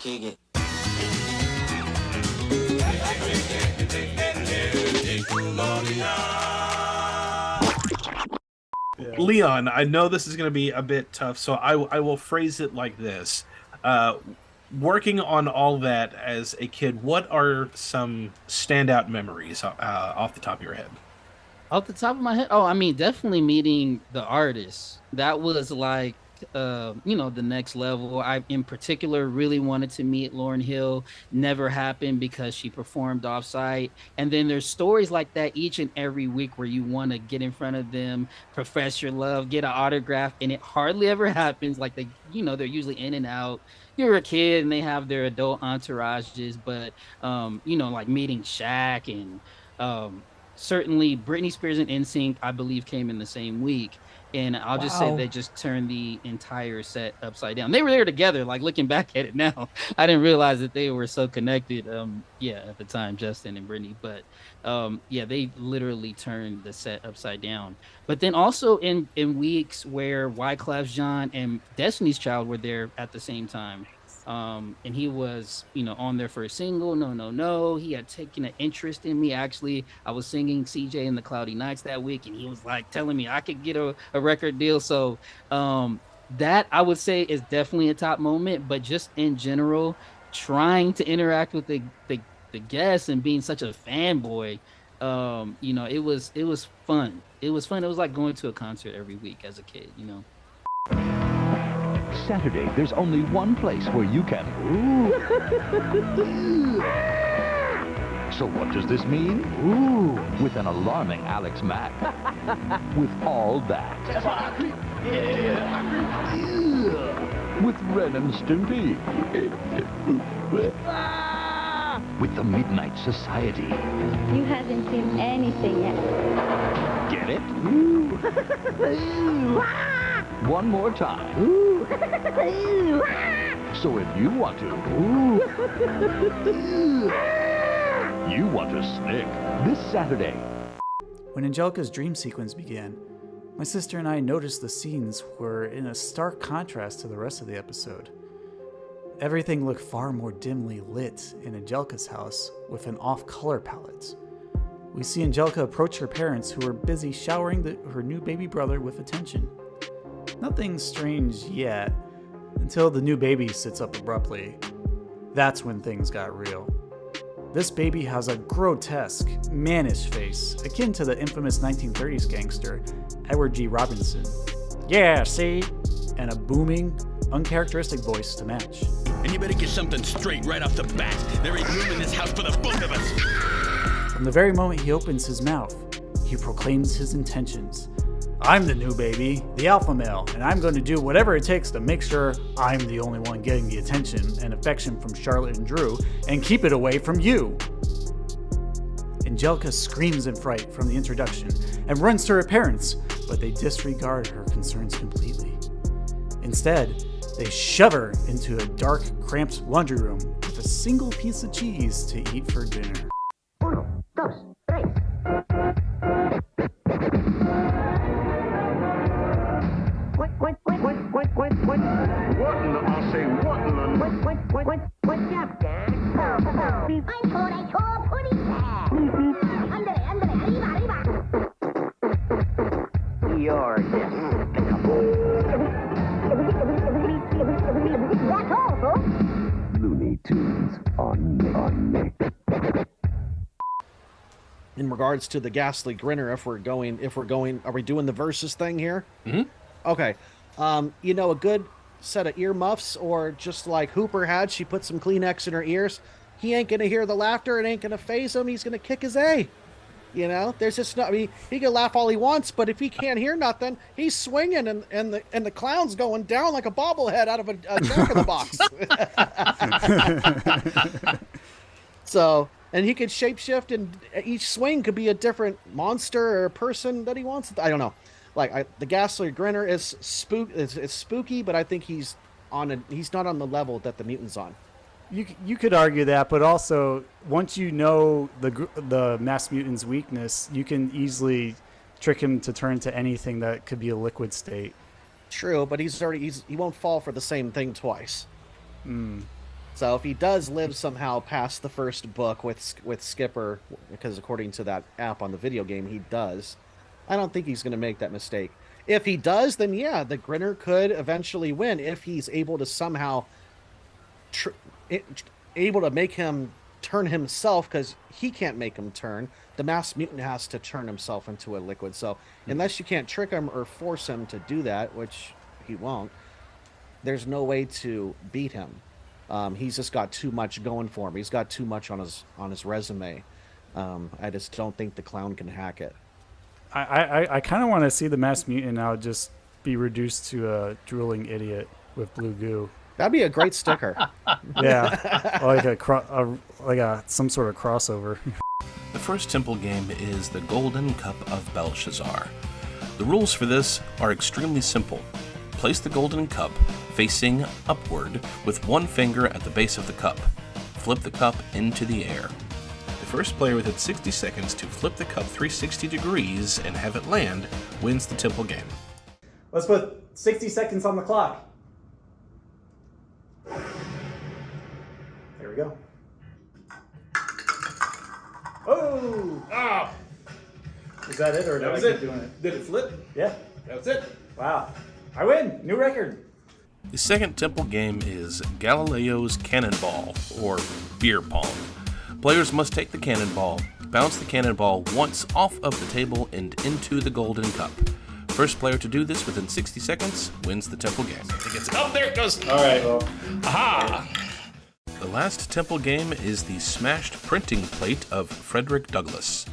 Kick it. Leon, I know this is going to be a bit tough, so I will phrase it like this. Working on all that as a kid, what are some standout memories off the top of your head? Off the top of my head, oh, I mean, definitely meeting the artist. That was like, the next level. I, in particular, really wanted to meet Lauryn Hill. Never happened because she performed offsite. And then there's stories like that each and every week where you want to get in front of them, profess your love, get an autograph, and it hardly ever happens. Like they're usually in and out. You're a kid and they have their adult entourages, but like meeting Shaq and certainly Britney Spears and NSYNC, I believe, came in the same week. And I'll just say Wow. they just turned the entire set upside down. They were there together. Like looking back at it now, I didn't realize that they were so connected. At the time, Justin and Britney, but they literally turned the set upside down. But then also in weeks where Wyclef Jean and Destiny's Child were there at the same time, and he was, on their first single, No, No, No. He had taken an interest in me. Actually, I was singing CJ in the Cloudy Nights that week, and he was like telling me I could get a record deal. So that I would say is definitely a top moment. But just in general, trying to interact with the guests and being such a fanboy, it was fun. It was fun. It was like going to a concert every week as a kid. Saturday, there's only one place where you can. Ooh. So what does this mean? Ooh, with an alarming Alex Mack. With all that. With Ren and Stimpy. With the Midnight Society. You haven't seen anything yet. Get it? Ooh. One more time. Ooh. So if you want to, you want to snick this Saturday. When Angelica's dream sequence began, my sister and I noticed the scenes were in a stark contrast to the rest of the episode. Everything looked far more dimly lit in Angelica's house with an off-color palette. We see Angelica approach her parents who are busy showering her new baby brother with attention. Nothing strange yet, until the new baby sits up abruptly. That's when things got real. This baby has a grotesque, mannish face, akin to the infamous 1930s gangster, Edward G. Robinson. Yeah, see? And a booming, uncharacteristic voice to match. And you better get something straight right off the bat. There ain't room in this house for the both of us. From the very moment he opens his mouth, he proclaims his intentions. I'm the new baby, the alpha male, and I'm going to do whatever it takes to make sure I'm the only one getting the attention and affection from Charlotte and Drew, and keep it away from you. Angelica screams in fright from the introduction and runs to her parents, but they disregard her concerns completely. Instead, they shove her into a dark, cramped laundry room with a single piece of cheese to eat for dinner. Uno, dos, tres. What? What in the, I'll say, what in the... What's up, Dad? I saw putty cat. Andre, arriba. You're despicable. That's all, folks. Looney Tunes on me. In regards to the ghastly grinner, if we're going, are we doing the versus thing here? Mm-hmm. Okay. A good set of earmuffs, or just like Hooper had, she put some Kleenex in her ears. He ain't gonna hear the laughter. It ain't gonna faze him. He's gonna kick his A. There's just no. I mean, he can laugh all he wants, but if he can't hear nothing, he's swinging, and the clown's going down like a bobblehead out of a Jack in the Box. So, and he could shapeshift, and each swing could be a different monster or person that he wants. I don't know. The ghastly grinner is it's spooky, but I think he's not on the level that the mutant's on. You could argue that, but also once you know the mass mutant's weakness, you can easily trick him to turn to anything that could be a liquid state. True, but he won't fall for the same thing twice. So if he does live somehow past the first book with Skipper, because according to that app on the video game, he does, I don't think he's going to make that mistake. If he does, then yeah, the Grinner could eventually win if he's able to somehow tr- able to make him turn himself, because he can't make him turn. The masked mutant has to turn himself into a liquid. So unless you can't trick him or force him to do that, which he won't, there's no way to beat him. He's just got too much going for him. He's got too much on his resume. I just don't think the clown can hack it. I kind of want to see the masked mutant now just be reduced to a drooling idiot with blue goo. That'd be a great sticker. Yeah, like some sort of crossover. The first temple game is the Golden Cup of Belshazzar. The rules for this are extremely simple. Place the golden cup facing upward with one finger at the base of the cup. Flip the cup into the air. The first player within 60 seconds to flip the cup 360 degrees and have it land wins the temple game. Let's put 60 seconds on the clock. There we go. Oh! Ah! Is that it, or That was it. Did it flip? Yeah. That was it. Wow. I win. New record. The second temple game is Galileo's Cannonball, or Beer Pong. Players must take the cannonball, bounce the cannonball once off of the table and into the golden cup. First player to do this within 60 seconds wins the temple game. It gets up, there it goes. All right. Well. Aha! The last temple game is the smashed printing plate of Frederick Douglass.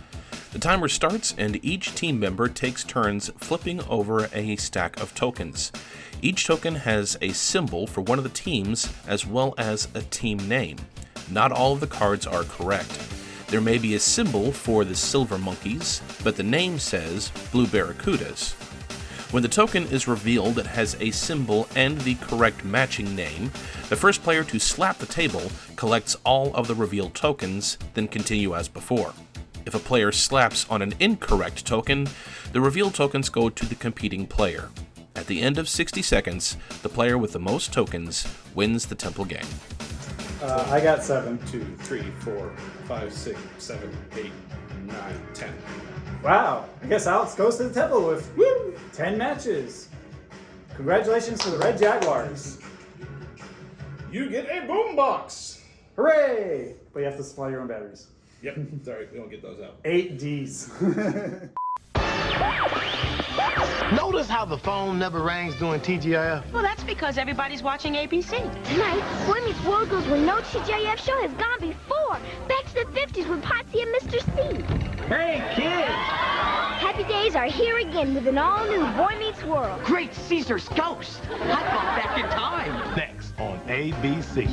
The timer starts and each team member takes turns flipping over a stack of tokens. Each token has a symbol for one of the teams as well as a team name. Not all of the cards are correct. There may be a symbol for the Silver Monkeys, but the name says Blue Barracudas. When the token is revealed that has a symbol and the correct matching name, the first player to slap the table collects all of the revealed tokens, then continue as before. If a player slaps on an incorrect token, the revealed tokens go to the competing player. At the end of 60 seconds, the player with the most tokens wins the temple game. I got 7. 2, 3, 4, 5, 6, 7, 8, 9, 10. Wow. I guess Alex goes to the temple with 10 matches. Congratulations to the Red Jaguars. You get a boombox! Hooray! But you have to supply your own batteries. Yep, sorry, we don't get those out. 8 Ds. Notice how the phone never rings during TGIF? Well, that's because everybody's watching ABC. Tonight, Boy Meets World goes where no TGIF show has gone before. Back to the 50s with Potsy and Mr. C. Hey, kids! Happy days are here again with an all-new Boy Meets World. Great Caesar's Ghost! I thought back in time. Next on ABC.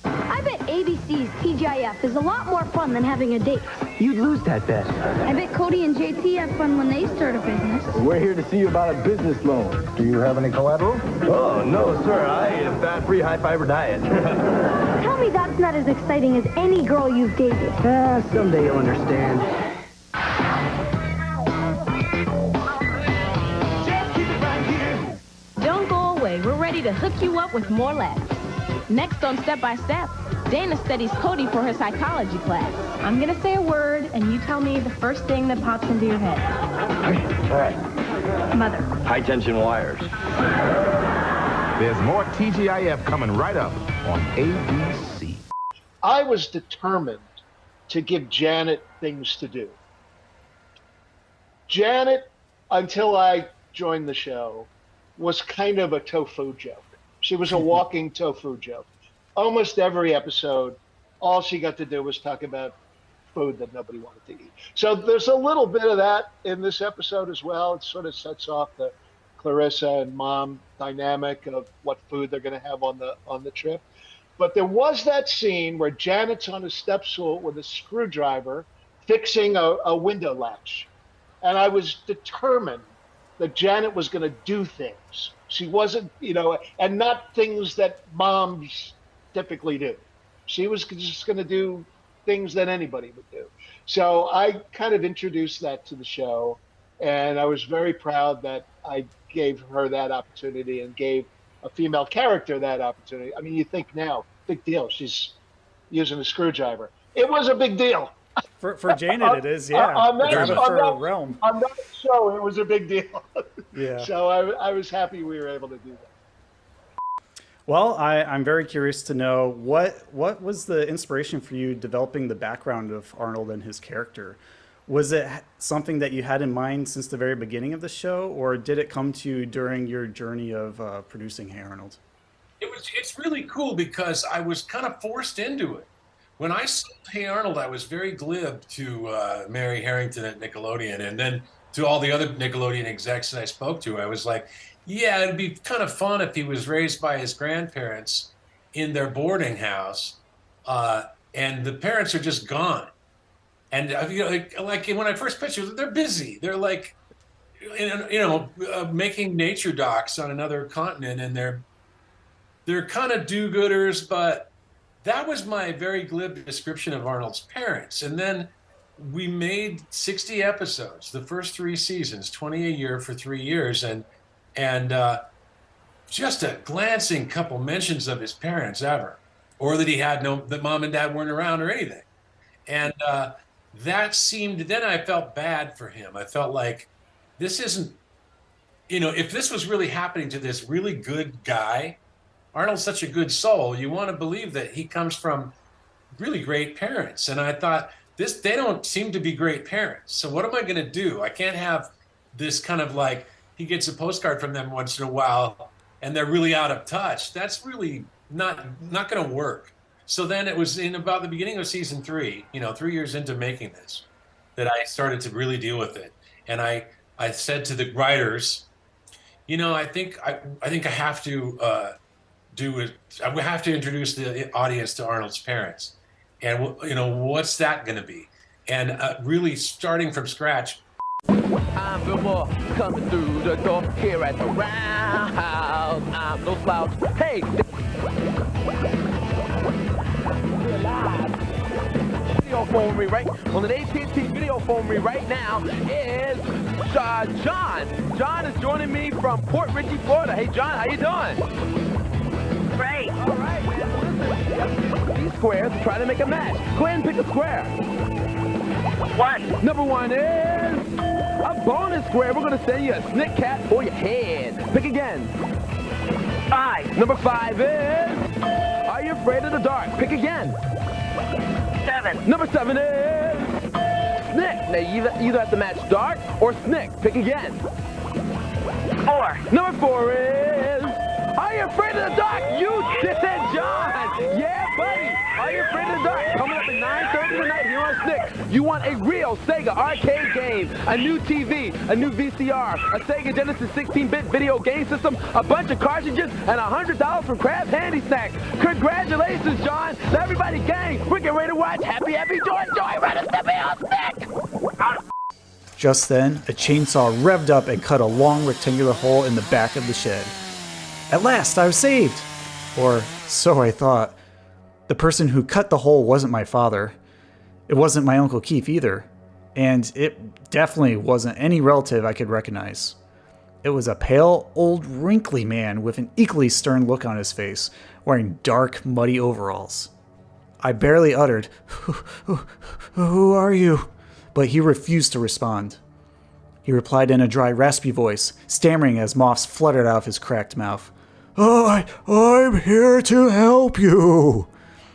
I bet ABC's TGIF is a lot more fun than having a date. You'd lose that bet. I bet Cody and JT have fun when they start a business. We're here to see you about a business loan. Do you have any collateral? Oh, no, sir. I eat a fat-free, high-fiber diet. Tell me that's not as exciting as any girl you've dated. Someday you'll understand. Don't go away. We're ready to hook you up with more laughs. Next on Step by Step, Dana studies Cody for her psychology class. I'm going to say a word, and you tell me the first thing that pops into your head. All right. Mother. High-tension wires. There's more TGIF coming right up on ABC. I was determined to give Janet things to do. Janet, until I joined the show, was kind of a tofu joke. She was a walking tofu joke. Almost every episode, all she got to do was talk about food that nobody wanted to eat. So there's a little bit of that in this episode as well. It sort of sets off the Clarissa and Mom dynamic of what food they're going to have on the trip. But there was that scene where Janet's on a step stool with a screwdriver fixing a window latch. And I was determined that Janet was going to do things. She wasn't, and not things that moms typically do. She was just going to do things that anybody would do. So I kind of introduced that to the show, and I was very proud that I gave her that opportunity and gave a female character that opportunity. I mean, you think now, big deal. She's using a screwdriver. It was a big deal. For Janet, it is, yeah. On that, It's out of her on realm. that show, it was a big deal. Yeah. So I was happy we were able to do that. Well, I'm very curious to know what was the inspiration for you developing the background of Arnold and his character? Was it something that you had in mind since the very beginning of the show, or did it come to you during your journey of producing Hey Arnold? It's really cool because I was kind of forced into it. When I sold Hey Arnold, I was very glib to Mary Harrington at Nickelodeon, and then to all the other Nickelodeon execs that I spoke to. I was like, yeah, it'd be kind of fun if he was raised by his grandparents in their boarding house, and the parents are just gone. And you know, like when I first pitched it, they're busy. They're like, making nature docs on another continent, and they're kind of do-gooders. But that was my very glib description of Arnold's parents. And then we made 60 episodes, the first 3 seasons, 20 a year for 3 years, and just a glancing couple mentions of his parents ever, or that that mom and dad weren't around or anything. And that seemed, then I felt bad for him. I felt like this isn't, if this was really happening to this really good guy, Arnold's such a good soul, you want to believe that he comes from really great parents. And I thought, they don't seem to be great parents. So what am I going to do? I can't have this kind of like, he gets a postcard from them once in a while and they're really out of touch. That's really not going to work. So then it was in about the beginning of season 3, 3 years into making this, that I started to really deal with it. And I said to the writers, I think I have to do it. I have to introduce the audience to Arnold's parents. And, what's that going to be? And really starting from scratch. I'm Bill Moore, coming through the door here at the roundhouse. I'm no slouch. Hey! Video phone me right on an AT&T video phone me right now is John. John is joining me from Port Richey, Florida. Hey, John, how you doing? Great. All right, man. These squares try to make a match. Go ahead and pick a square. What? Number 1 is a bonus square. We're gonna send you a snick cat for your head. Pick again. 5. Number 5 is, are you afraid of the dark? Pick again. 7. Number 7 is snick. Now you either have to match dark or snick. Pick again. 4. Number 4 is, are you afraid of the dark? You did it, John. Yeah, buddy. Are you afraid of the dark? Coming up at 9:30 tonight here on Snick. You want a real Sega arcade game, a new TV, a new VCR, a Sega Genesis 16-bit video game system, a bunch of cartridges, and $100 from Krabs Handy Snacks. Congratulations, John. Now everybody, gang, we're getting ready to watch Happy, Joy, Ready to be on Snick. Just then, a chainsaw revved up and cut a long rectangular hole in the back of the shed. At last, I was saved! Or so I thought. The person who cut the hole wasn't my father. It wasn't my Uncle Keith either. And it definitely wasn't any relative I could recognize. It was a pale, old, wrinkly man with an equally stern look on his face, wearing dark, muddy overalls. I barely uttered, "Who are you?" But he refused to respond. He replied in a dry, raspy voice, stammering as moths fluttered out of his cracked mouth. I'm here to help you."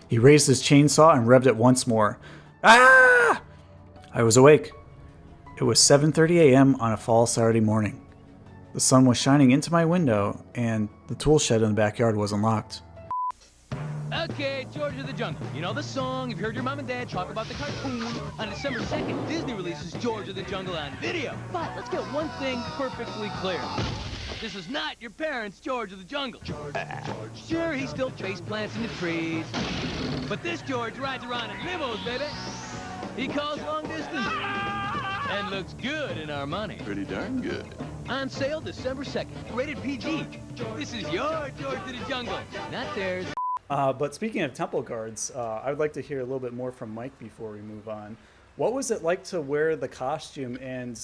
He raised his chainsaw and revved it once more. Ah! I was awake. It was 7:30 a.m. on a fall Saturday morning. The sun was shining into my window, and the tool shed in the backyard was unlocked. Okay, George of the Jungle. You know the song, you've heard your mom and dad talk about the cartoon. On December 2nd, Disney releases George of the Jungle on video. But let's get one thing perfectly clear. This is not your parents' George of the Jungle. Sure, he still face plants in the trees. But this George rides around in limos, baby. He calls long distance. And looks good in our money. Pretty darn good. On sale December 2nd. Rated PG. This is your George of the Jungle, not theirs. But speaking of temple guards, I would like to hear a little bit more from Mike before we move on. What was it like to wear the costume and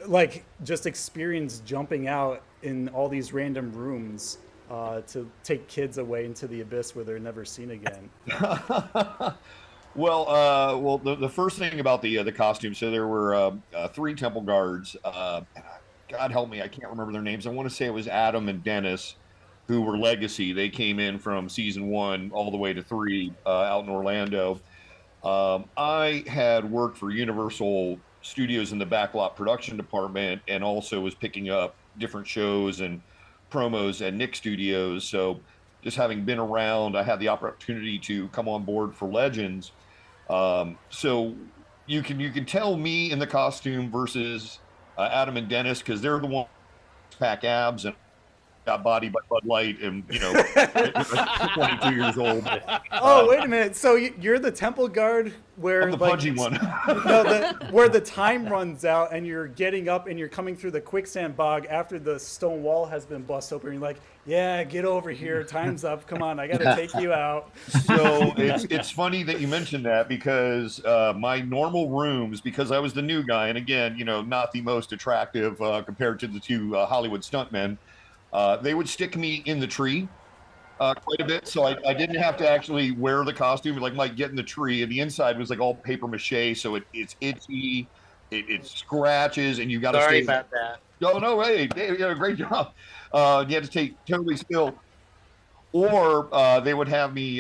like just experience jumping out in all these random rooms to take kids away into the abyss where they're never seen again? Well, the first thing about the costume. So there were 3 temple guards. God help me, I can't remember their names. I want to say it was Adam and Dennis, who were legacy. They came in from season 1 all the way to 3 out in Orlando. I had worked for Universal Studios in the backlot production department, and also was picking up different shows and promos at Nick Studios. So just having been around, I had the opportunity to come on board for Legends. So you can tell me in the costume versus Adam and Dennis, because they're the ones pack abs and got body by Bud Light, and 22 years old. Oh, wait a minute. So you're the temple guard where I'm the pudgy one. where the time runs out and you're getting up and you're coming through the quicksand bog after the stone wall has been bust open. You're like, yeah, get over here. Time's up. Come on, I got to take you out. So it's funny that you mentioned that, because my normal rooms, because I was the new guy, and again, not the most attractive compared to the 2 Hollywood stuntmen. They would stick me in the tree quite a bit, so I didn't have to actually wear the costume. Like, Mike, get in the tree, and the inside was like all paper mache, so it's itchy, it scratches, and you got to stay. Sorry about that. Oh no, hey, you did a great job. You had to stay totally still, or they would have me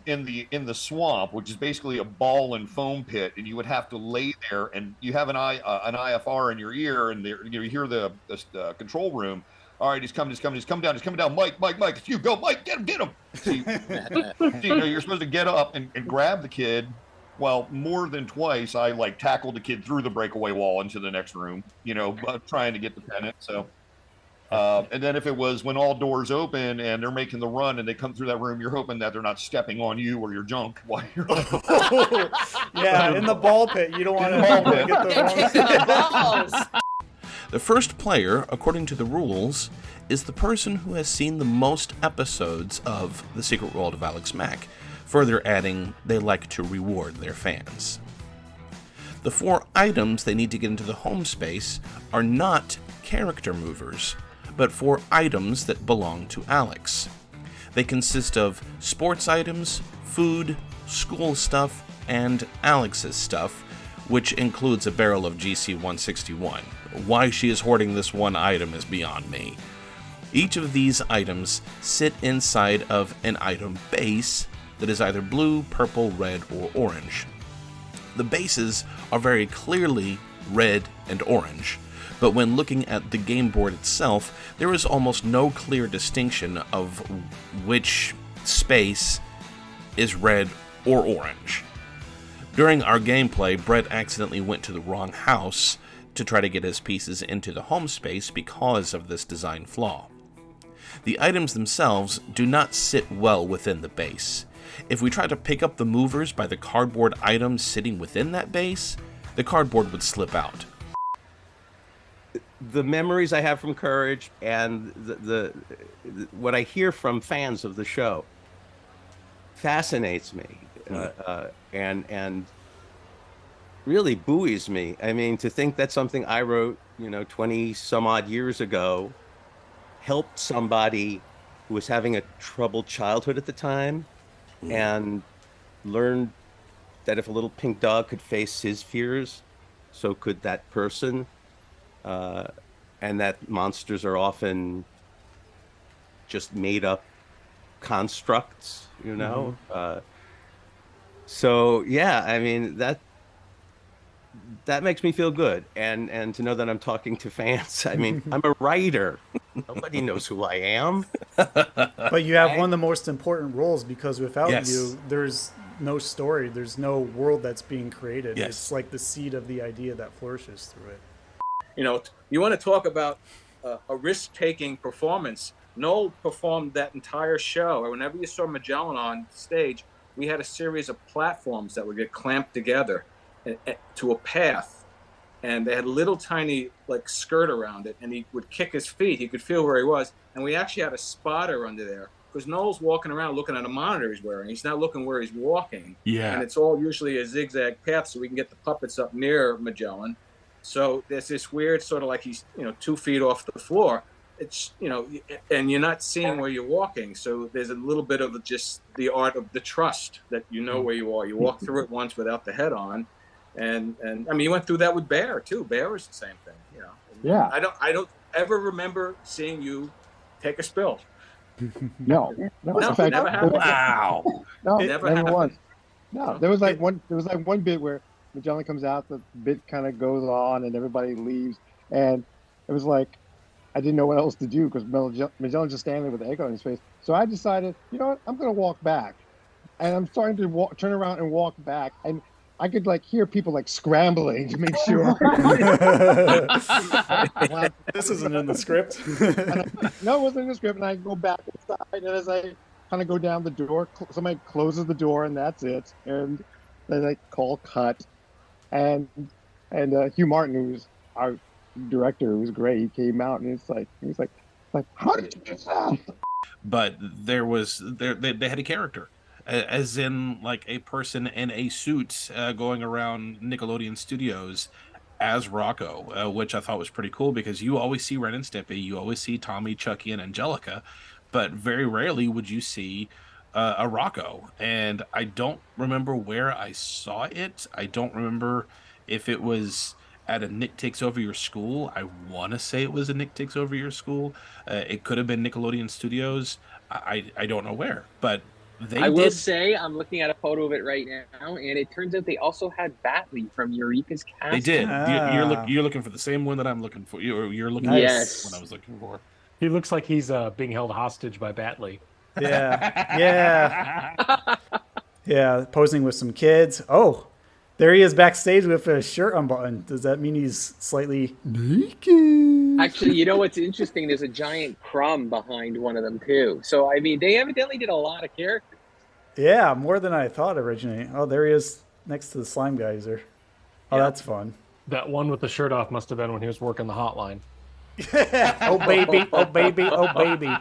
in the swamp, which is basically a ball and foam pit, and you would have to lay there, and you have an IFR in your ear, and you hear the control room. All right, he's coming down. Mike, it's you. Go, Mike, get him. See, you're supposed to get up and grab the kid. Well, more than twice, I tackled the kid through the breakaway wall into the next room, trying to get the pennant. So, and then if it was when all doors open and they're making the run and they come through that room, you're hoping that they're not stepping on you or your junk while you're. Yeah, in the ball pit, you don't want to get the balls. The first player, according to the rules, is the person who has seen the most episodes of The Secret World of Alex Mack, further adding they like to reward their fans. The 4 items they need to get into the home space are not character movers, but 4 items that belong to Alex. They consist of sports items, food, school stuff, and Alex's stuff, which includes a barrel of GC-161. Why she is hoarding this one item is beyond me. Each of these items sit inside of an item base that is either blue, purple, red, or orange. The bases are very clearly red and orange, but when looking at the game board itself, there is almost no clear distinction of which space is red or orange. During our gameplay, Brett accidentally went to the wrong house to try to get his pieces into the home space because of this design flaw. The items themselves do not sit well within the base. If we try to pick up the movers by the cardboard items sitting within that base, the cardboard would slip out. The memories I have from Courage and the what I hear from fans of the show fascinates me. And really buoys me. I mean, to think that something I wrote, 20 some odd years ago helped somebody who was having a troubled childhood at the time and learned that if a little pink dog could face his fears, so could that person. And that monsters are often just made up constructs, So yeah, I mean that makes me feel good, and to know that I'm talking to fans. I mean, I'm a writer. Nobody knows who I am. But you have one of the most important roles, because without Yes. you, there's no story. There's no world that's being created. Yes. It's like the seed of the idea that flourishes through it. You want to talk about a risk-taking performance. Noel performed that entire show. Whenever you saw Magellan on stage, we had a series of platforms that would get clamped together to a path, and they had a little tiny skirt around it, and he would kick his feet. He could feel where he was, and we actually had a spotter under there, because Noel's walking around looking at a monitor he's wearing. He's not looking where he's walking. Yeah. And it's all usually a zigzag path, so we can get the puppets up near Magellan. So there's this weird sort of he's 2 feet off the floor. it's, you know, and you're not seeing where you're walking. So there's a little bit of just the art of the trust that you know where you are. You walk through it once without the head on. And I mean, you went through that with Bear too. Bear was the same thing, you know. Yeah. I don't ever remember seeing you take a spill. No, in fact, never happened. Wow. No, Never never happened. was. No, there was like one bit where Magellan comes out, the bit kind of goes on, and everybody leaves, and it was like I didn't know what else to do because Magellan's just standing there with the egg on his face. So I decided, you know what, I'm going to walk back, and I'm starting to turn around and walk back, and I could like hear people like scrambling to make sure. This isn't in the script. No, it wasn't in the script, and I go back inside, and as I kind of go down the door, somebody closes the door, and that's it, and then I call cut, and Hugh Martin, who's our director, who was great, he came out, and he was like, how did you do that? But they had a character, as in like a person in a suit going around Nickelodeon Studios as Rocco, which I thought was pretty cool because you always see Ren and Stimpy, you always see Tommy, Chucky, and Angelica, but very rarely would you see a Rocco. And I don't remember where I saw it. I don't remember if it was at a Nick Takes Over Your School. I want to say it was a Nick Takes Over Your School. It could have been Nickelodeon Studios. I don't know where, but I will say I'm looking at a photo of it right now, and it turns out they also had Batley from Eureka's cast. They did. You're looking for the same one that I'm looking for. You're looking for Yes. what I was looking for. He looks like he's being held hostage by Batley. Yeah, posing with some kids. Oh, there he is backstage with a shirt unbuttoned. Does that mean he's slightly naked? Actually, you know what's interesting? There's a giant crumb behind one of them too. So I mean, they evidently did a lot of characters. Yeah, more than I thought originally. Oh, there he is next to the slime geyser. Oh, that's fun. That one with the shirt off must have been when he was working the hotline. Oh, baby. Oh, baby. Oh, baby.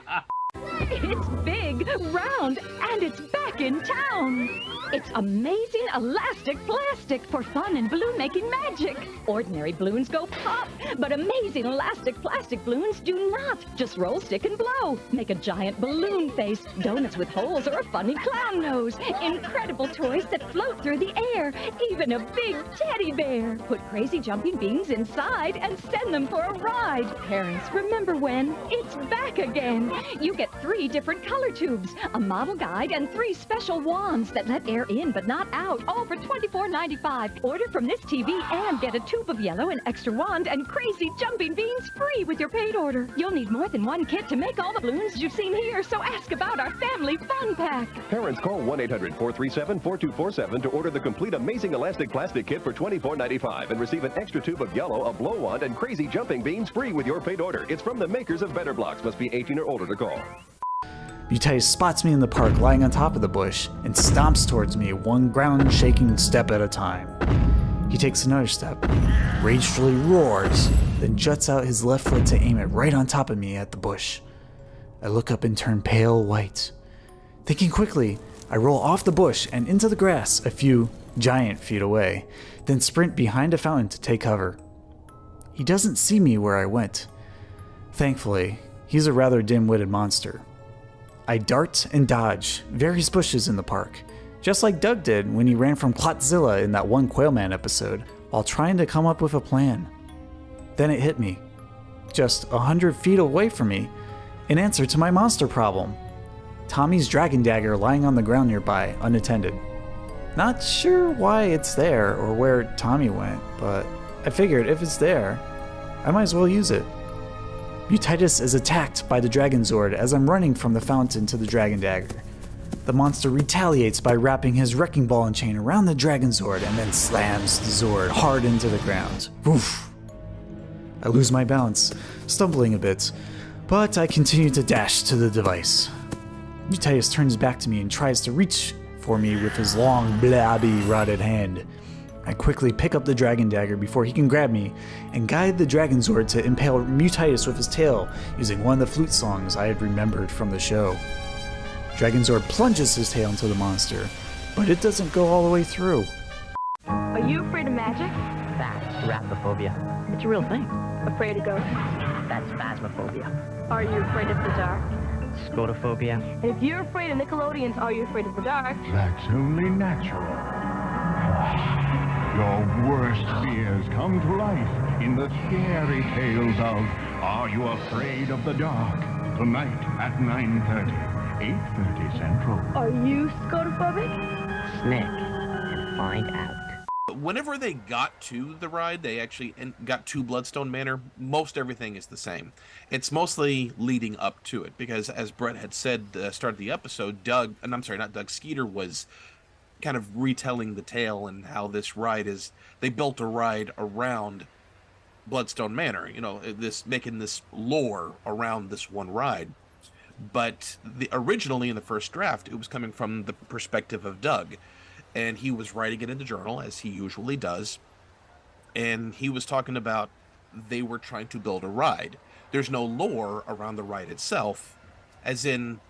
It's big, round, and it's back in town. It's amazing elastic plastic for fun and balloon-making magic. Ordinary balloons go pop, but amazing elastic plastic balloons do not. Just roll, stick, and blow. Make a giant balloon face, donuts with holes, or a funny clown nose. Incredible toys that float through the air. Even a big teddy bear. Put crazy jumping beans inside and send them for a ride. Parents, remember when? It's back again. You get 3 different color tubes, a model guide, and 3 special wands that let air in but not out, all for $24.95. Order from this TV and get a tube of yellow, an extra wand, and crazy jumping beans free with your paid order. You'll need more than one kit to make all the balloons you've seen here, so ask about our family fun pack. Parents, call 1-800-437-4247 to order the complete Amazing Elastic Plastic Kit for $24.95 and receive an extra tube of yellow, a blow wand, and crazy jumping beans free with your paid order. It's from the makers of Better Blocks. Must be 18 or older to call. Mutitis spots me in the park lying on top of the bush and stomps towards me one ground-shaking step at a time. He takes another step, ragefully roars, then juts out his left foot to aim it right on top of me at the bush. I look up and turn pale white. Thinking quickly, I roll off the bush and into the grass a few giant feet away, then sprint behind a fountain to take cover. He doesn't see me where I went. Thankfully, he's a rather dim-witted monster. I dart and dodge various bushes in the park, just like Doug did when he ran from Clotzilla in that one Quailman episode, while trying to come up with a plan. Then it hit me. Just 100 feet away from me, an answer to my monster problem. Tommy's dragon dagger lying on the ground nearby, unattended. Not sure why it's there or where Tommy went, but I figured if it's there, I might as well use it. Mutitis is attacked by the Dragon Zord as I'm running from the fountain to the Dragon Dagger. The monster retaliates by wrapping his wrecking ball and chain around the Dragon Zord and then slams the Zord hard into the ground. Oof! I lose my balance, stumbling a bit, but I continue to dash to the device. Mutitis turns back to me and tries to reach for me with his long, blobby, rotted hand. I quickly pick up the Dragon Dagger before he can grab me and guide the Dragon Zord to impale Mutitis with his tail using one of the flute songs I had remembered from the show. Dragon Zord plunges his tail into the monster, but it doesn't go all the way through. Are you afraid of magic? That's arachnophobia. It's a real thing. Afraid of ghosts? That's phasmophobia. Are you afraid of the dark? Scotophobia. And if you're afraid of Nickelodeon's Are You Afraid of the Dark? That's only natural. Your worst fears come to life in the scary tales of Are You Afraid of the Dark? Tonight at 9:30, 8:30 Central. Are you scotophobic? Snick and find out. Whenever they got to the ride, they actually got to Bloodstone Manor, most everything is the same. It's mostly leading up to it, because as Brett had said, started the episode, not Doug, Skeeter was kind of retelling the tale and how this ride is, they built a ride around Bloodstone Manor, making this lore around this one ride. But originally in the first draft, it was coming from the perspective of Doug. And he was writing it in the journal, as he usually does. And he was talking about they were trying to build a ride. There's no lore around the ride itself, as in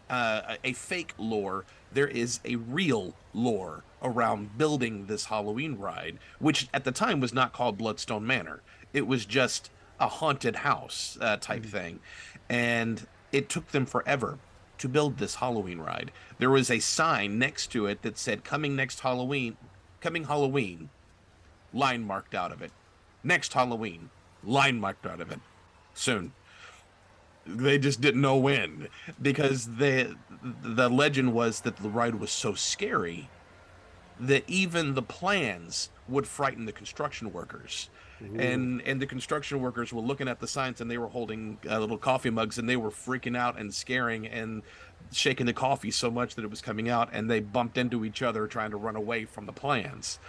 a fake lore. There is a real lore around building this Halloween ride, which at the time was not called Bloodstone Manor. It was just a haunted house type thing. And it took them forever to build this Halloween ride. There was a sign next to it that said coming Halloween, line marked out of it. Next Halloween, line marked out of it. Soon. They just didn't know when, because the legend was that the ride was so scary that even the plans would frighten the construction workers. And the construction workers were looking at the signs, and they were holding little coffee mugs, and they were freaking out and scaring and shaking the coffee so much that it was coming out, and they bumped into each other trying to run away from the plans.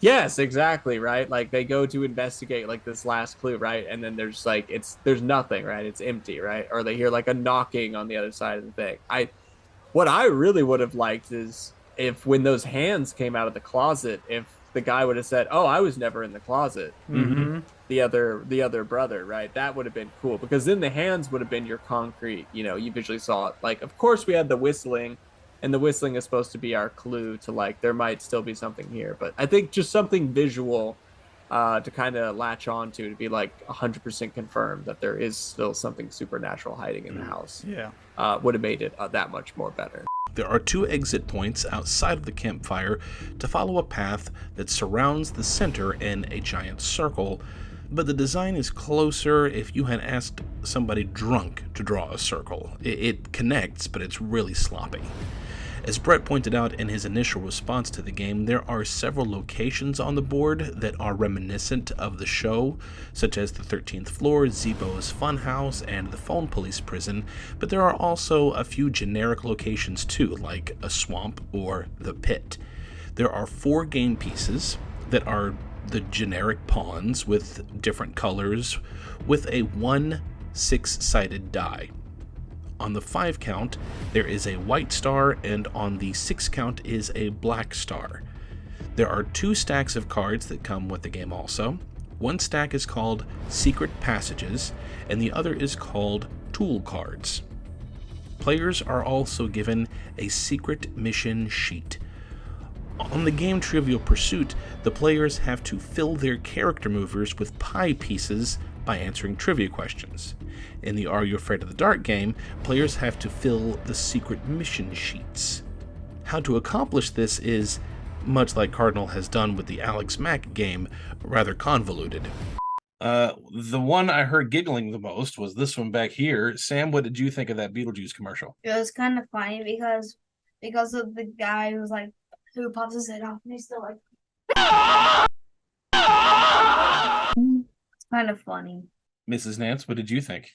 Yes, exactly, right? Like they go to investigate like this last clue, right? And then there's like there's nothing, right? It's empty, right? Or they hear like a knocking on the other side of the thing. What I really would have liked is if when those hands came out of the closet, if the guy would have said, "Oh, I was never in the closet." Mm-hmm. The other brother, right? That would have been cool, because then the hands would have been your concrete. You visually saw it. Like, of course, we had the whistling, and the whistling is supposed to be our clue to like there might still be something here. But I think just something visual to kind of latch on to be like 100% confirmed that there is still something supernatural hiding in the house. Yeah, would have made it that much more better. There are 2 exit points outside of the campfire to follow a path that surrounds the center in a giant circle, but the design is closer if you had asked somebody drunk to draw a circle. It connects, but it's really sloppy. As Brett pointed out in his initial response to the game, there are several locations on the board that are reminiscent of the show, such as the 13th floor, Zebo's Funhouse, and the Phone Police Prison, but there are also a few generic locations too, like a swamp or the pit. There are 4 game pieces that are the generic pawns with different colors, with a 1 6-sided die. On the 5 count, there is a white star, and on the 6 count is a black star. There are 2 stacks of cards that come with the game also. One stack is called Secret Passages, and the other is called Tool Cards. Players are also given a secret mission sheet. On the game Trivial Pursuit, the players have to fill their character movers with pie pieces by answering trivia questions. In the Are You Afraid of the Dark game, players have to fill the secret mission sheets. How to accomplish this is, much like Cardinal has done with the Alex Mack game, rather convoluted. The one I heard giggling the most was this one back here. Sam, what did you think of that Beetlejuice commercial? It was kind of funny because of the guy who pops his head off and he's still like it's kind of funny. Mrs. Nance, what did you think?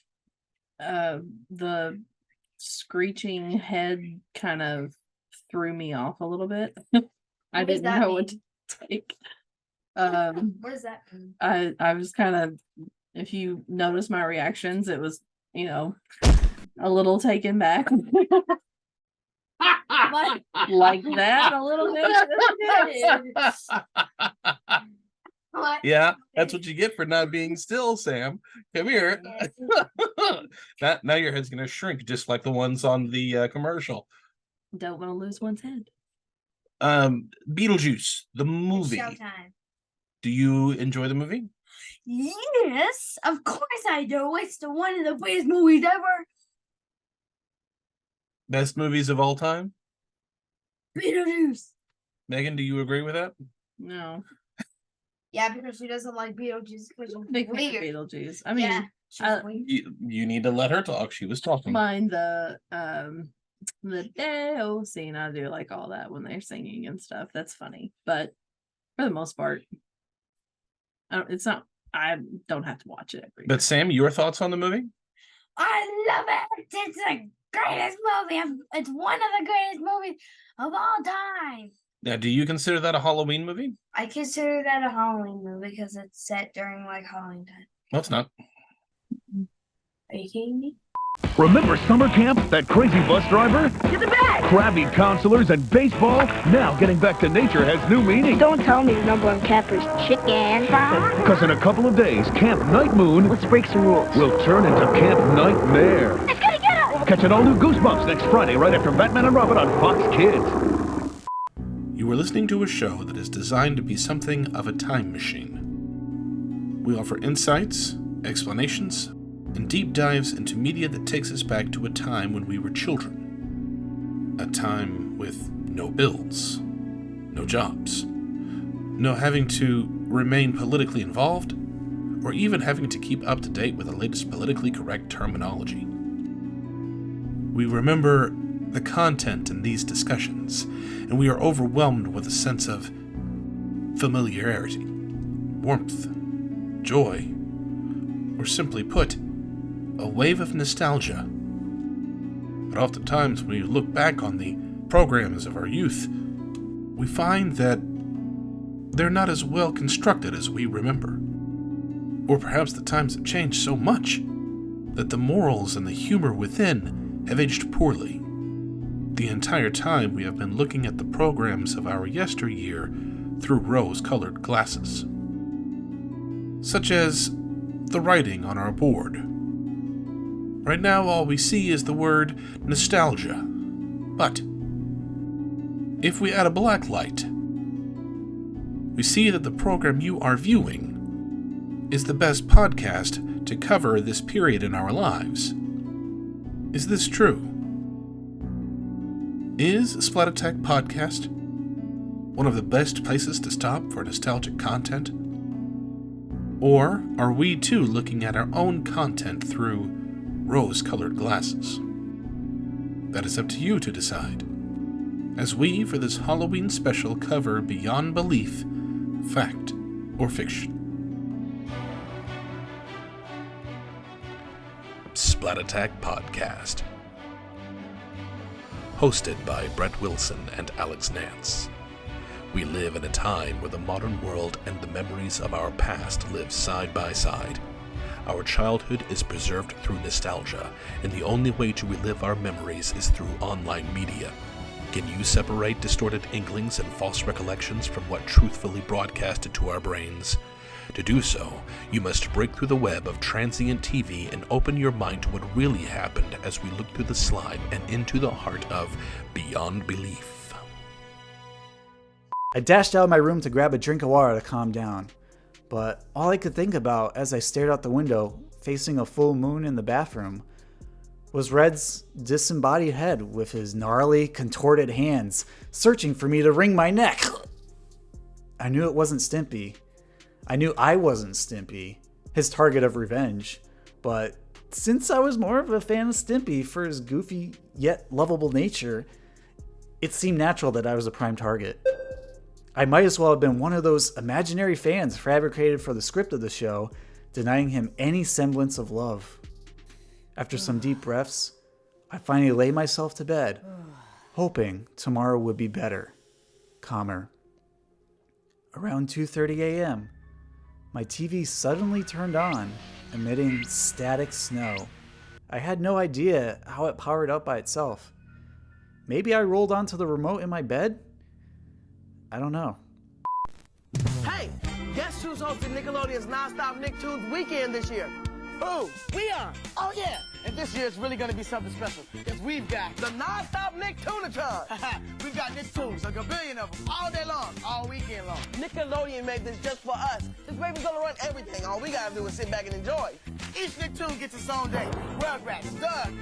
The screeching head kind of threw me off a little bit. I didn't know what to take. What does that mean? I was kind of, if you notice my reactions, it was, a little taken back. Like that a little bit. Yeah, that's what you get for not being still, Sam. Come here. Now your head's going to shrink just like the ones on the commercial. Don't want to lose one's head. Beetlejuice, the movie. It's showtime. Do you enjoy the movie? Yes, of course I do. It's one of the greatest movies ever. Best movies of all time? Beetlejuice. Megan, do you agree with that? No. Yeah, because she doesn't like Beetlejuice because she's Big fan of weird. Beetlejuice. I mean, Yeah, she's weird. You need to let her talk. She was talking. Mind the Deo scene. I do like all that when they're singing and stuff. That's funny. But for the most part, it's not. I don't have to watch it every. But Sam, your thoughts on the movie? I love it. It's the greatest movie. It's one of the greatest movies of all time. Now, do you consider that a Halloween movie? I consider that a Halloween movie because it's set during like Halloween time. No, it's not. Are you kidding me? Remember summer camp? That crazy bus driver? Get the bag! Crabby counselors and baseball? Now getting back to nature has new meaning. Don't tell me the number one camper's chicken. Because in a couple of days, Camp Night Moon... Let's break some rules. ...will turn into Camp Nightmare. It's gonna get us! Catch an all-new Goosebumps next Friday right after Batman and Robin on Fox Kids. You are listening to a show that is designed to be something of a time machine. We offer insights, explanations, and deep dives into media that takes us back to a time when we were children. A time with no bills, no jobs, no having to remain politically involved, or even having to keep up to date with the latest politically correct terminology. We remember the content in these discussions, and we are overwhelmed with a sense of familiarity, warmth, joy, or simply put, a wave of nostalgia. But oftentimes when we look back on the programs of our youth, we find that they're not as well constructed as we remember. Or perhaps the times have changed so much that the morals and the humor within have aged poorly. The entire time we have been looking at the programs of our yesteryear through rose-colored glasses. Such as the writing on our board. Right now all we see is the word nostalgia. But if we add a black light, we see that the program you are viewing is the best podcast to cover this period in our lives. Is this true? Is Splat Attack Podcast one of the best places to stop for nostalgic content? Or are we too looking at our own content through rose-colored glasses? That is up to you to decide. As we, for this Halloween special, cover Beyond Belief, Fact or Fiction. Splat Attack Podcast. Hosted by Brett Wilson and Alex Nance. We live in a time where the modern world and the memories of our past live side by side. Our childhood is preserved through nostalgia, and the only way to relive our memories is through online media. Can you separate distorted inklings and false recollections from what truthfully broadcasted to our brains? To do so, you must break through the web of transient TV and open your mind to what really happened as we look through the slime and into the heart of Beyond Belief. I dashed out of my room to grab a drink of water to calm down, but all I could think about as I stared out the window, facing a full moon in the bathroom, was Red's disembodied head with his gnarly, contorted hands searching for me to wring my neck. I knew it wasn't Stimpy. I knew I wasn't Stimpy, his target of revenge, but since I was more of a fan of Stimpy for his goofy yet lovable nature, it seemed natural that I was a prime target. I might as well have been one of those imaginary fans fabricated for the script of the show, denying him any semblance of love. After some deep breaths, I finally lay myself to bed, hoping tomorrow would be better, calmer. Around 2:30 a.m., my TV suddenly turned on, emitting static snow. I had no idea how it powered up by itself. Maybe I rolled onto the remote in my bed? I don't know. Hey, guess who's hosting Nickelodeon's non-stop Nicktoons weekend this year? Who? We are. Oh yeah. And this year is really going to be something special because we've got the non-stop Nicktoon-a-ton. We've got Nicktoons, like a billion of them, all day long, all weekend long. Nickelodeon made this just for us. This baby's going to run everything. All we got to do is sit back and enjoy. Each Nicktoon gets its own day. Rugrats, Doug,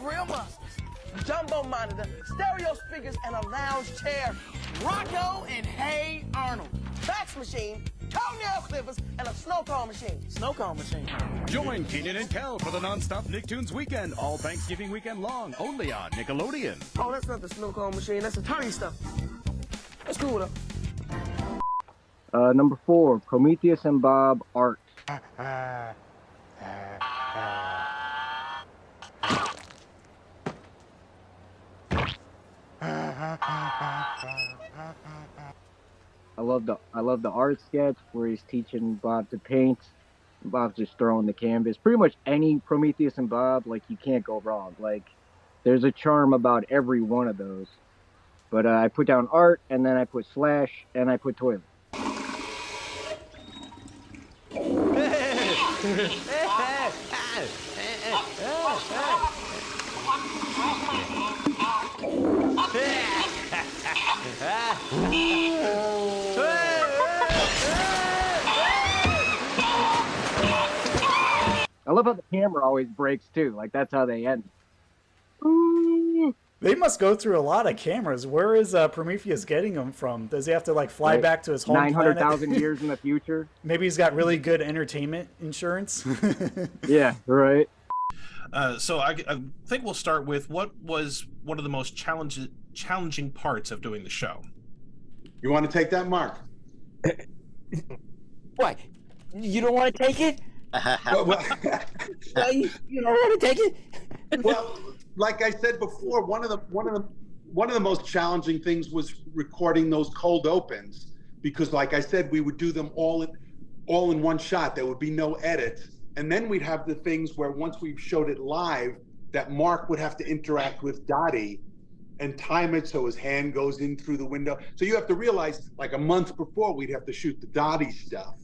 Real Monsters, Jumbo Monitor, stereo speakers, and a lounge chair. Rocco and Hey Arnold. Fax machine, toenail clippers, and a snow cone machine. Snow cone machine. Join Keenan and Kel for the non-stop Nicktoons weekend, all Thanksgiving weekend long, only on Nickelodeon. Oh, that's not the snow cone machine. That's the tiny stuff. That's cool, though. Number 4, Prometheus and Bob Art. I love the art sketch where he's teaching Bob to paint. Bob's just throwing the canvas. Pretty much any Prometheus and Bob, like, you can't go wrong. Like, there's a charm about every one of those. But I put down art, and then I put slash, and I put toilet. I love how the camera always breaks too. Like, that's how they end. They must go through a lot of cameras. Where is Prometheus getting them from? Does he have to like fly back to his home 900,000 years in the future? Maybe he's got really good entertainment insurance. Yeah, right. So I think we'll start with what was one of the most challenging parts of doing the show. You want to take that, Mark? What? You don't want to take it? You don't want to take it? Well, like I said before, one of the most challenging things was recording those cold opens, because, like I said, we would do them all in one shot. There would be no edits, and then we'd have the things where once we showed it live, that Mark would have to interact with Dottie and time it so his hand goes in through the window. So you have to realize, like a month before, we'd have to shoot the Dottie stuff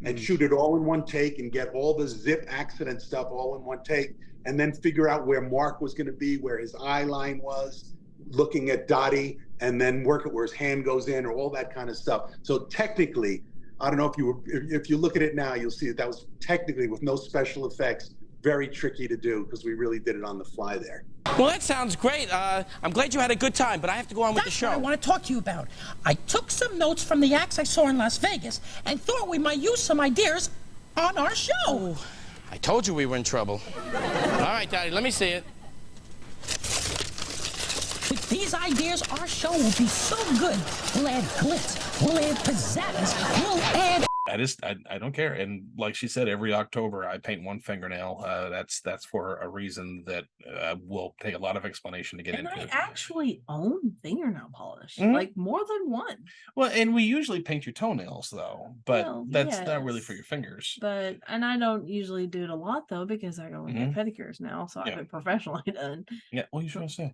and shoot it all in one take and get all the zip accident stuff all in one take, and then figure out where Mark was going to be, where his eye line was, looking at Dottie, and then work at where his hand goes in, or all that kind of stuff. So technically, I don't know if you look at it now, you'll see that was technically, with no special effects, very tricky to do, because we really did it on the fly there. Well, that sounds great. I'm glad you had a good time, but I have to go on with the show. That's what I want to talk to you about. I took some notes from the acts I saw in Las Vegas and thought we might use some ideas on our show. Oh, I told you we were in trouble. All right, Daddy, let me see it. With these ideas, our show will be so good. We'll add glitz. We'll add pizzazz. We'll add... I don't care. And like she said, every October I paint one fingernail. That's for a reason that will take a lot of explanation to get and into. I actually own fingernail polish, like more than one. Well, and we usually paint your toenails though, but that's not really for yes. your fingers. But and I don't usually do it a lot though, because I go and get pedicures now, so I have it professionally done. Yeah, what are you trying to say?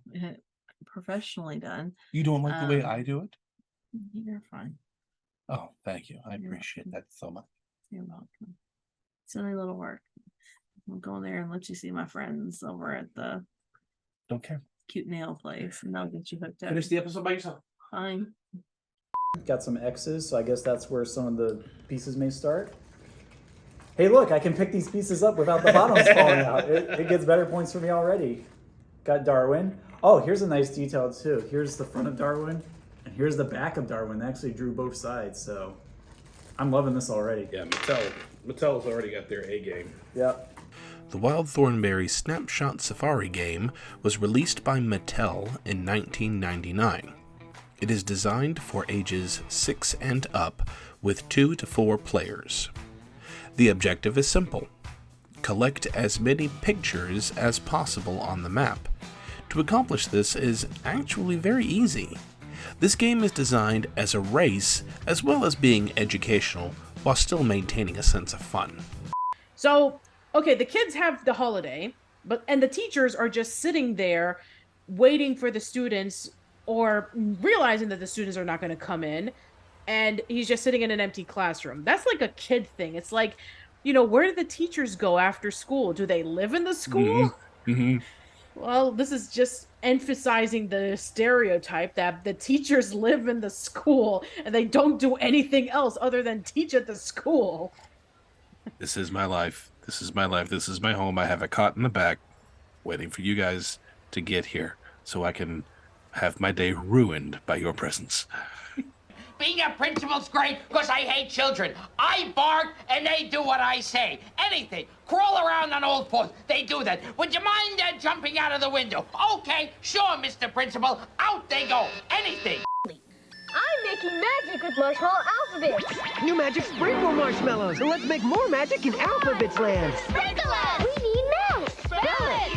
Professionally done. You don't like the way I do it? You're fine. Oh, thank you. I appreciate that so much. You're welcome. Silly little work. I'll go in there and let you see my friends over at the don't care cute nail place, and they'll get you hooked up. Finish the episode by yourself. Fine. Got some X's, so I guess that's where some of the pieces may start. Hey, look, I can pick these pieces up without the bottoms falling out. It gets better points for me already. Got Darwin. Oh, here's a nice detail too. Here's the front of Darwin. And here's the back of Darwin. They actually drew both sides, so I'm loving this already. Yeah, Mattel's already got their A game. Yep. The Wild Thornberry Snapshot Safari game was released by Mattel in 1999. It is designed for ages 6 and up with 2 to 4 players. The objective is simple. Collect as many pictures as possible on the map. To accomplish this is actually very easy. This game is designed as a race as well as being educational while still maintaining a sense of fun. So, okay, the kids have the holiday, and the teachers are just sitting there waiting for the students, or realizing that the students are not going to come in, and he's just sitting in an empty classroom. That's like a kid thing. It's like where do the teachers go after school? Do they live in the school? Mm-hmm. Well, this is just emphasizing the stereotype that the teachers live in the school and they don't do anything else other than teach at the school. This is my life. This is my life. This is my home. I have a cot in the back waiting for you guys to get here so I can have my day ruined by your presence. Being a principal's great because I hate children. I bark and they do what I say. Anything. Crawl around on old posts. They do that. Would you mind jumping out of the window? Okay, sure, Mr. Principal. Out they go. Anything. I'm making magic with marshmallow alphabets. New magic sprinkle marshmallows. And let's make more magic in Alphabets Land. Sprinkle-us! We need milk. Spell it!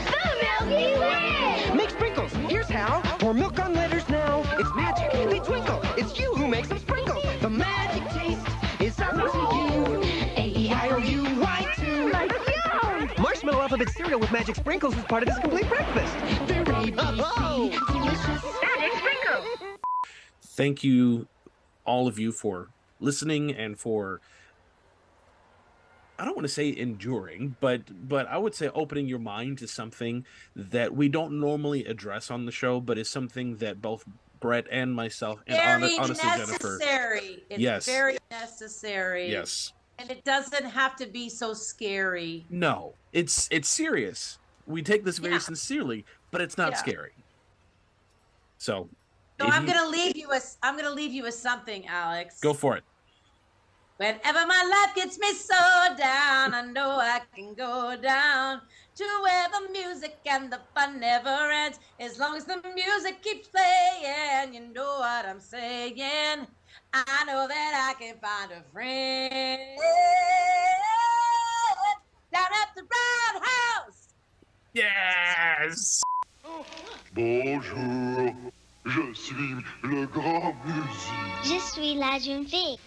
The Milky Way! Make sprinkles. Here's how. Pour milk on letters now. It's magic. They twinkle. It's you who makes them sprinkle. The magic taste is up to you. A-E-I-O-U-Y-2. Like you! Marshmallow Alphabet cereal with magic sprinkles is part of this complete breakfast. They're ABC, delicious. Magic sprinkles! Thank you, all of you, for listening and for, I don't want to say enduring, but I would say opening your mind to something that we don't normally address on the show, but is something that both Brett and myself and honestly Jennifer. It's Yes. very necessary. Yes. And it doesn't have to be so scary. No, it's serious. We take this very sincerely, but it's not scary. So I'm gonna leave you with something, Alex. go for it. Whenever my life gets me so down, I know I can go down to where the music and the fun never ends. As long as the music keeps playing, you know what I'm saying. I know that I can find a friend down at the roundhouse. Yes. Bonjour, je suis le grand musique. Je suis la jeune fille.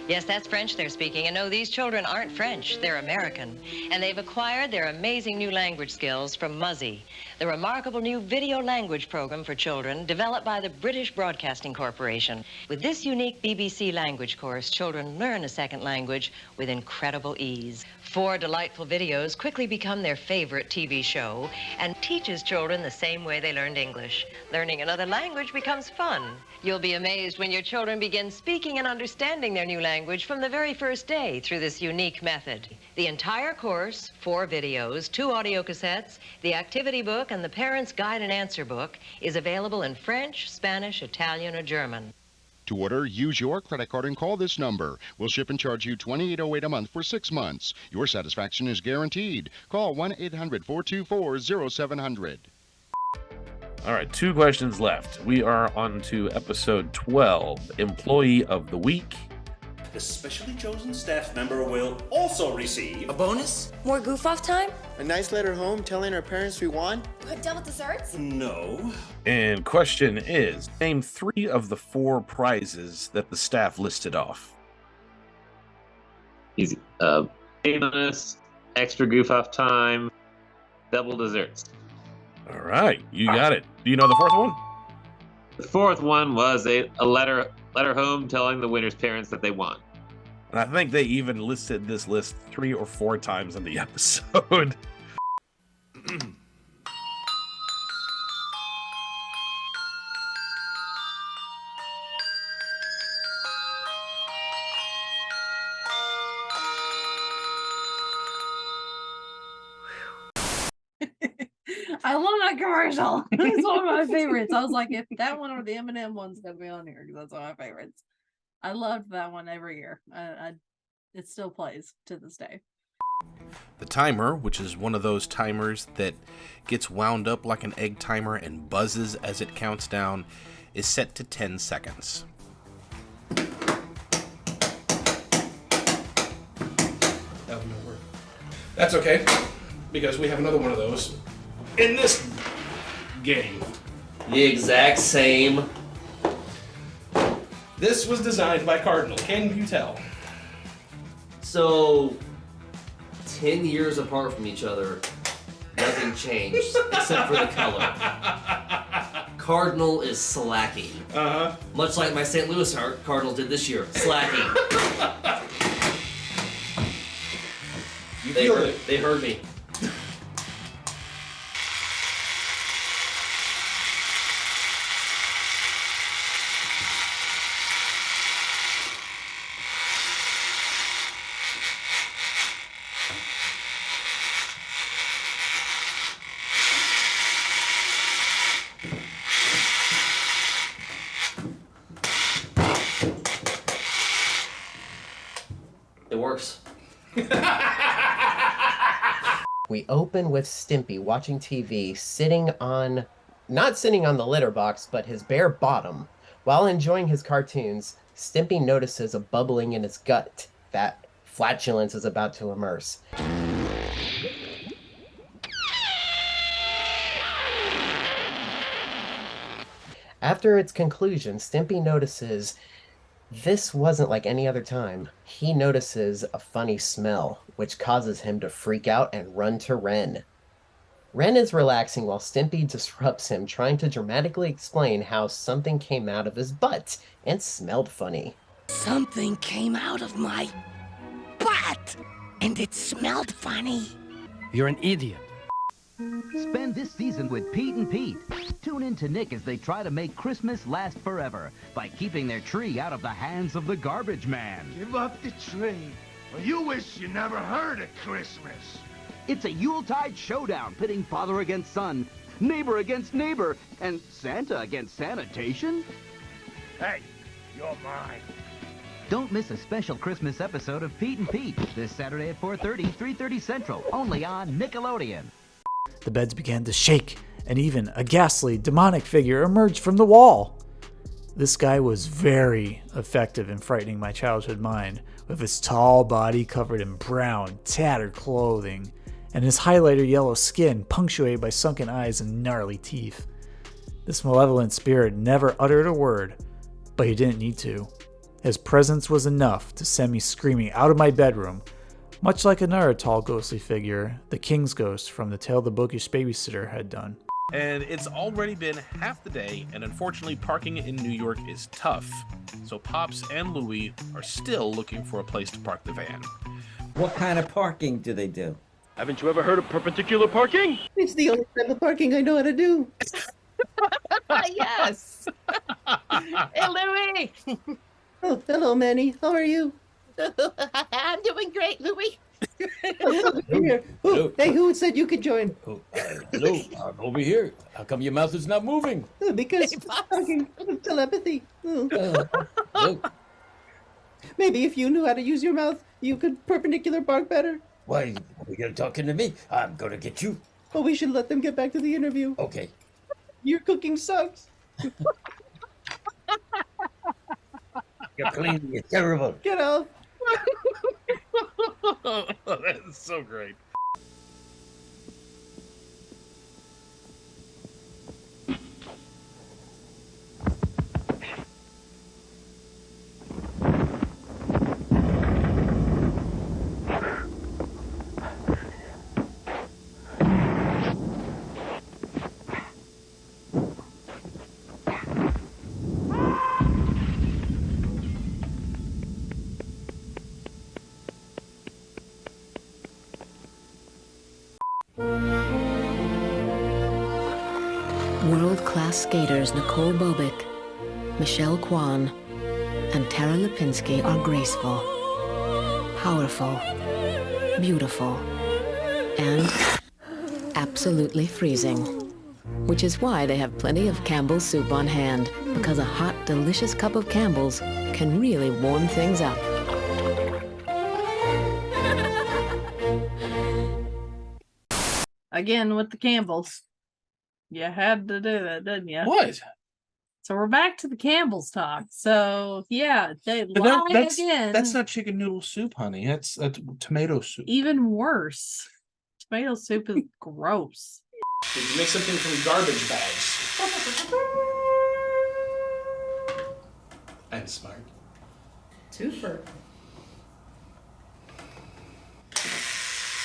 Yes, that's French they're speaking. And no, these children aren't French. They're American. And they've acquired their amazing new language skills from Muzzy, the remarkable new video language program for children developed by the British Broadcasting Corporation. With this unique BBC language course, children learn a second language with incredible ease. 4 delightful videos quickly become their favorite TV show and teaches children the same way they learned English. Learning another language becomes fun. You'll be amazed when your children begin speaking and understanding their new language from the very first day through this unique method. The entire course, 4 videos, 2 audio cassettes, the activity book, and the parent's guide and answer book is available in French, Spanish, Italian, or German. To order, use your credit card and call this number. We'll ship and charge you $28.08 a month for 6 months. Your satisfaction is guaranteed. Call 1-800-424-0700. All right, 2 questions left. We are on to episode 12, Employee of the Week. The specially chosen staff member will also receive a bonus, more goof-off time, a nice letter home telling our parents we won, double desserts. No. And question is, name 3 of the 4 prizes that the staff listed off. Easy. Bonus, extra goof-off time, double desserts. All right, you got it. Do you know the 4th one? The 4th one was a letter home telling the winner's parents that they won. And I think they even listed this list 3 or 4 times in the episode. I love that commercial. It's one of my favorites. I was like, if that one or the M&M one's gonna be on here, because that's one of my favorites. I loved that one every year. It still plays to this day. The timer, which is one of those timers that gets wound up like an egg timer and buzzes as it counts down, is set to 10 seconds. That's okay, because we have another one of those in this game. The exact same. This was designed by Cardinal. Can you tell? So, 10 years apart from each other, nothing changed except for the color. Cardinal is slacking. Uh-huh. Much like my St. Louis Cardinals did this year. Slacking. They heard me. It works. We open with Stimpy watching TV, not sitting on the litter box, but his bare bottom. While enjoying his cartoons, Stimpy notices a bubbling in his gut that flatulence is about to immerse. After its conclusion, Stimpy notices this wasn't like any other time. He notices a funny smell, which causes him to freak out and run to Ren. Ren is relaxing while Stimpy disrupts him, trying to dramatically explain how something came out of his butt and smelled funny. Something came out of my butt, and it smelled funny. You're an idiot. Spend this season with Pete and Pete. Tune in to Nick as they try to make Christmas last forever by keeping their tree out of the hands of the garbage man. Give up the tree, or you wish you never heard of Christmas. It's a Yuletide showdown pitting father against son, neighbor against neighbor, and Santa against sanitation. Hey, you're mine. Don't miss a special Christmas episode of Pete and Pete this Saturday at 4:30, 3:30 Central, only on Nickelodeon. The beds began to shake, and even a ghastly, demonic figure emerged from the wall. This guy was very effective in frightening my childhood mind, with his tall body covered in brown, tattered clothing, and his highlighter yellow skin punctuated by sunken eyes and gnarly teeth. This malevolent spirit never uttered a word, but he didn't need to. His presence was enough to send me screaming out of my bedroom, much like another tall ghostly figure, the King's Ghost from the Tale of the Bookish Babysitter, had done. And it's already been half the day, and unfortunately parking in New York is tough. So Pops and Louie are still looking for a place to park the van. What kind of parking do they do? Haven't you ever heard of perpendicular parking? It's the only type of parking I know how to do. Yes. Hey, Louie. Oh, hello, Manny. How are you? I'm doing great, Louie. Here. Oh, hey, who said you could join? Hello, I'm over here. How come your mouth is not moving? Because talking telepathy. Oh. Maybe if you knew how to use your mouth, you could perpendicular park better. Why, you're talking to me? I'm gonna get you. Oh, we should let them get back to the interview. Okay. Your cooking sucks. Your cleaning is terrible. Get off. That is so great. World-class skaters Nicole Bobick, Michelle Kwan, and Tara Lipinski are graceful, powerful, beautiful, and absolutely freezing. Which is why they have plenty of Campbell's soup on hand, because a hot, delicious cup of Campbell's can really warm things up. Again with the Campbells. You had to do that, didn't you? What? So we're back to the Campbell's talk. So yeah, they lie again. That's not chicken noodle soup, honey. That's tomato soup. Even worse. Tomato soup is gross. Did you make something from garbage bags? I'm smart. Twofer.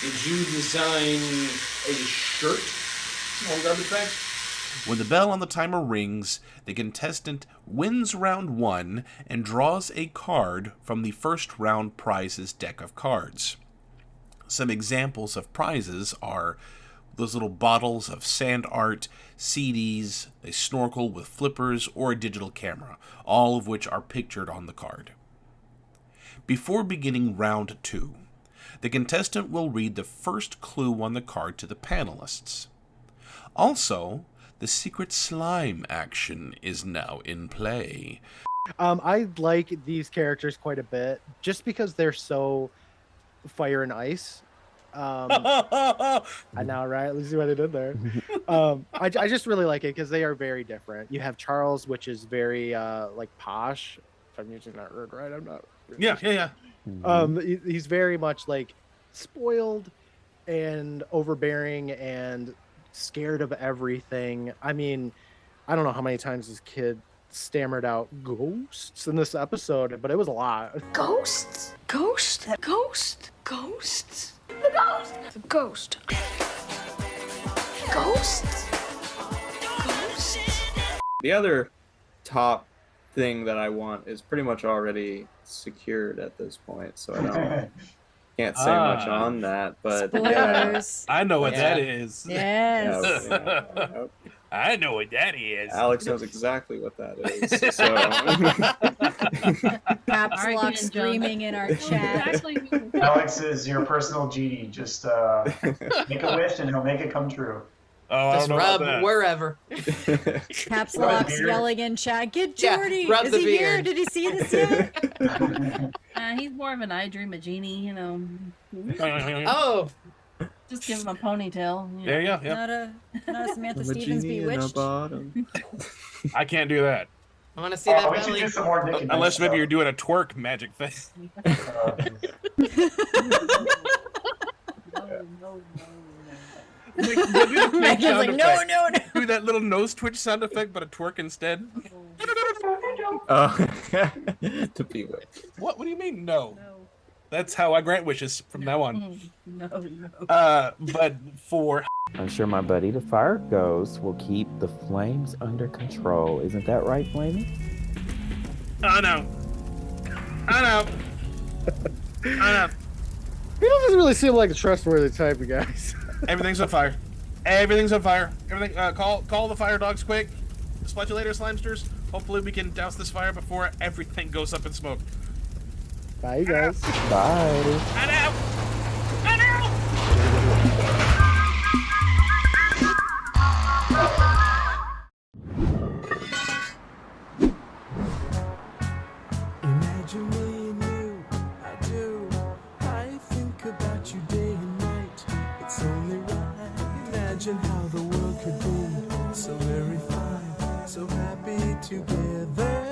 Did you design a shirt on garbage bags? When the bell on the timer rings, the contestant wins round 1 and draws a card from the first round prize's deck of cards. Some examples of prizes are those little bottles of sand art, CDs, a snorkel with flippers, or a digital camera, all of which are pictured on the card. Before beginning round 2, the contestant will read the first clue on the card to the panelists. Also, the secret slime action is now in play. I like these characters quite a bit, just because they're so fire and ice. I know, right? Let's see what they did there. I just really like it because they are very different. You have Charles, which is very like posh. If I'm using that word right, I'm not. Yeah. He's very much like spoiled and overbearing and scared of everything. I mean, I don't know how many times this kid stammered out ghosts in this episode, but it was a lot. Ghosts? Ghost? Ghost? Ghosts? The ghost! The ghost. Ghosts? Ghosts? The other top thing that I want is pretty much already secured at this point, so I can't say much on that. But Spoilers. I know what that is. Yes. Yep. I know what that is. Alex knows exactly what that is. So. Caps lock screaming in our chat. Alex is your personal genie. Just make a wish and he'll make it come true. Oh, just rub wherever. Caps lock's yelling in chat. Get Jordy. Rub Is the he beard. here? Did he see this yet? He's more of an I Dream a Genie, you know. Oh. Just give him a ponytail. You know. There you go. Yep. Not a Samantha Stevens Bewitched. I can't do that. I want to see that we should belly. do some more Nick and Unless Nick maybe you're doing a twerk magic thing. Megan's like, no. Do that little nose twitch sound effect, but a twerk instead. To be with. What do you mean, no? That's how I grant wishes from now on. No. But for... I'm sure my buddy the fire ghost will keep the flames under control. Isn't that right, Flamey? I know. He doesn't really seem like a trustworthy type of guys. Everything's on fire. Everything. Call the fire dogs quick. Splat you later, Slimesters. Hopefully we can douse this fire before everything goes up in smoke. Bye, you guys. Bye. I know. Imagine me and you, I do. I think about you day and night. It's only right. Imagine how the world could be so very fine, so happy together.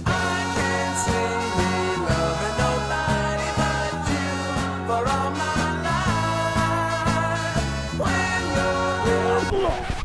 I can't say me loving nobody but you for all my life. When you're